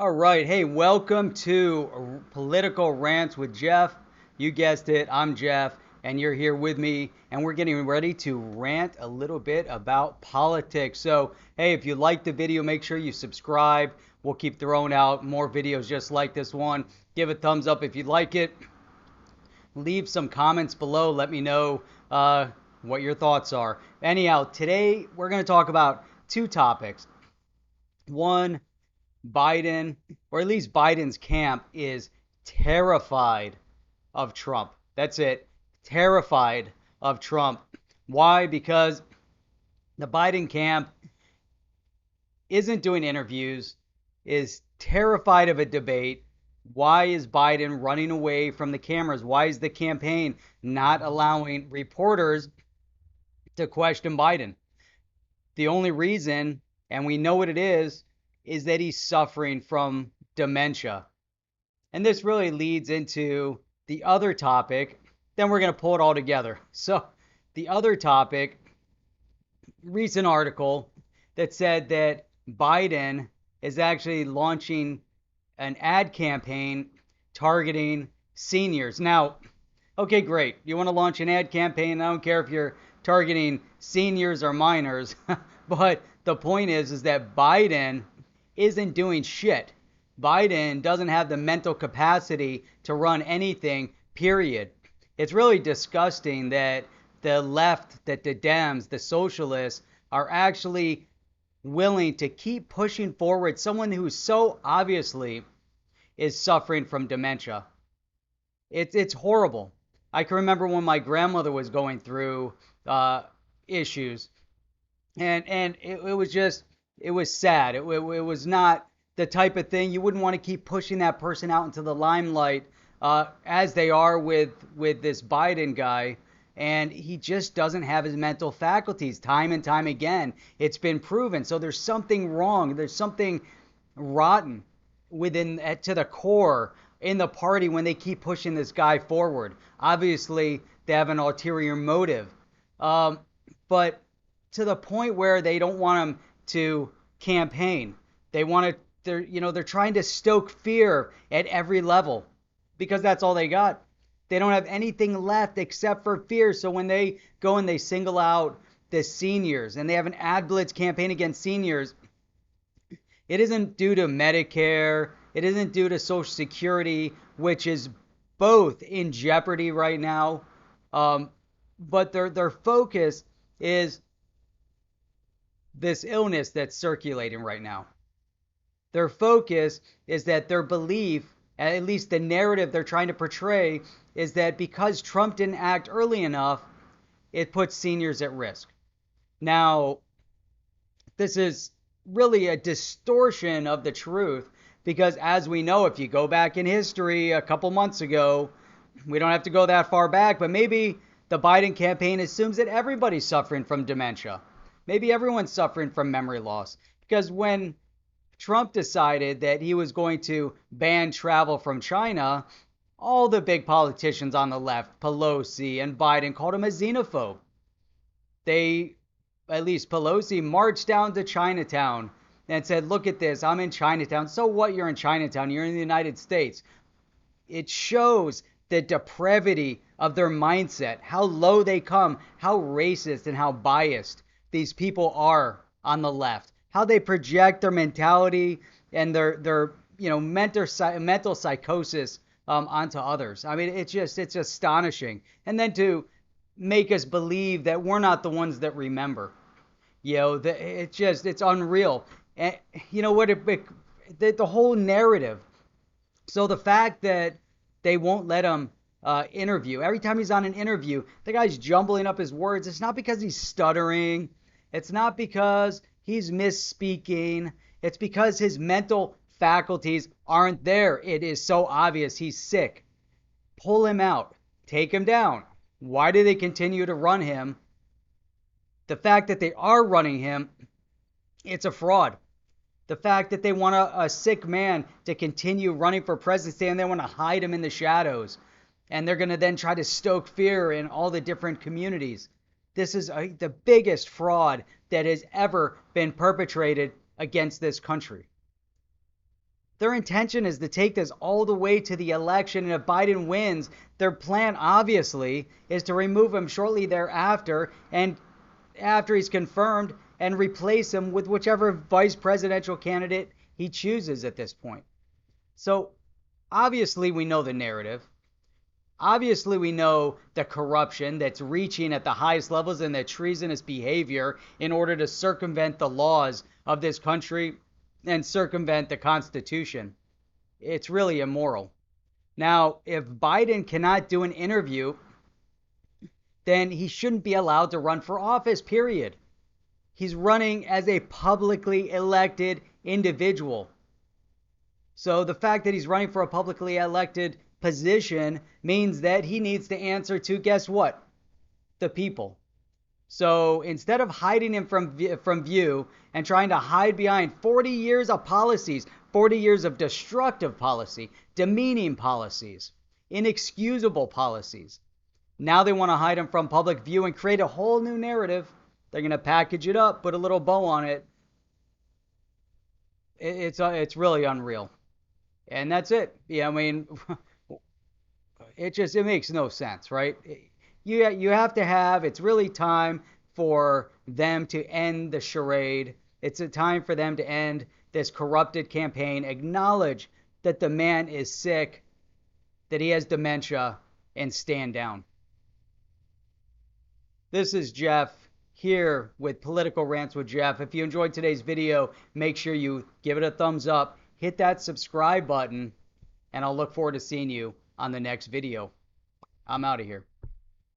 All right. Hey, welcome to Political Rants with Jeff. You guessed it. I'm Jeff, and you're here with me, and we're getting ready to rant a little bit about politics. So, hey, if you like the video, make sure you subscribe. We'll keep throwing out more videos just like this one. Give a thumbs up if you like it. Leave some comments below. Let me know what your thoughts are. Anyhow, today we're going to talk about two topics. One, Biden, or at least Biden's camp, is terrified of Trump. That's it. Terrified of Trump. Why? Because the Biden camp isn't doing interviews, is terrified of a debate. Why is Biden running away from the cameras? Why is the campaign not allowing reporters to question Biden? The only reason, and we know what it is that he's suffering from dementia. And this really leads into the other topic. Then we're going to pull it all together. So, the other topic, recent article that said that Biden is actually launching an ad campaign targeting seniors. Now, okay, great. You want to launch an ad campaign? I don't care if you're targeting seniors or minors, but the point is that Biden isn't doing shit. Biden doesn't have the mental capacity to run anything, period. It's really disgusting that the left, that the Dems, the socialists are actually willing to keep pushing forward someone who so obviously is suffering from dementia. It's horrible. I can remember when my grandmother was going through issues, and it was just it was sad. It was not the type of thing you wouldn't want to keep pushing that person out into the limelight as they are with this Biden guy. And he just doesn't have his mental faculties time and time again. It's been proven. So there's something wrong. There's something rotten within to the core in the party when they keep pushing this guy forward. Obviously, they have an ulterior motive. But to the point where they don't want him to campaign. They want to they're trying to stoke fear at every level because that's all they got. They don't have anything left except for fear. So when they go and they single out the seniors and they have an ad blitz campaign against seniors, it isn't due to Medicare, it isn't due to Social Security, which is both in jeopardy right now. But their focus is this illness that's circulating right now. Their focus is that their belief, at least the narrative they're trying to portray, is that because Trump didn't act early enough, it puts seniors at risk. Now, this is really a distortion of the truth because, as we know, if you go back in history a couple months ago, we don't have to go that far back, but maybe the Biden campaign assumes that everybody's suffering from dementia. Maybe everyone's suffering from memory loss. Because when Trump decided that he was going to ban travel from China, all the big politicians on the left, Pelosi and Biden, called him a xenophobe. They, at least Pelosi, marched down to Chinatown and said, look at this, I'm in Chinatown. So what, you're in Chinatown? You're in the United States. It shows the depravity of their mindset, how low they come, how racist and how biased these people are on the left, how they project their mentality and their mental psychosis onto others. I mean, it's astonishing. And then to make us believe that we're not the ones that remember. It's unreal. And you know what? The whole narrative. So the fact that they won't let him interview. Every time he's on an interview, the guy's jumbling up his words. It's not because he's stuttering. It's not because he's misspeaking. It's because his mental faculties aren't there. It is so obvious he's sick. Pull him out. Take him down. Why do they continue to run him? The fact that they are running him, it's a fraud. The fact that they want a sick man to continue running for presidency and they want to hide him in the shadows. And they're going to then try to stoke fear in all the different communities. This is the biggest fraud that has ever been perpetrated against this country. Their intention is to take this all the way to the election, and if Biden wins, their plan obviously is to remove him shortly thereafter, and after he's confirmed, and replace him with whichever vice presidential candidate he chooses at this point. So obviously we know the narrative. Obviously, we know the corruption that's reaching at the highest levels and the treasonous behavior in order to circumvent the laws of this country and circumvent the Constitution. It's really immoral. Now, if Biden cannot do an interview, then he shouldn't be allowed to run for office, period. He's running as a publicly elected individual. So the fact that he's running for a publicly elected position means that he needs to answer to, guess what? The people. So instead of hiding him from view and trying to hide behind 40 years of policies, 40 years of destructive policy, demeaning policies, inexcusable policies, now they want to hide him from public view and create a whole new narrative. They're going to package it up, put a little bow on it. It's really unreal. And that's it. Yeah, I mean, it makes no sense, right? You have to have, it's really time for them to end the charade. It's a time for them to end this corrupted campaign, acknowledge that the man is sick, that he has dementia, and stand down. This is Jeff here with Political Rants with Jeff. If you enjoyed today's video, make sure you give it a thumbs up, hit that subscribe button, and I'll look forward to seeing you on the next video. I'm out of here.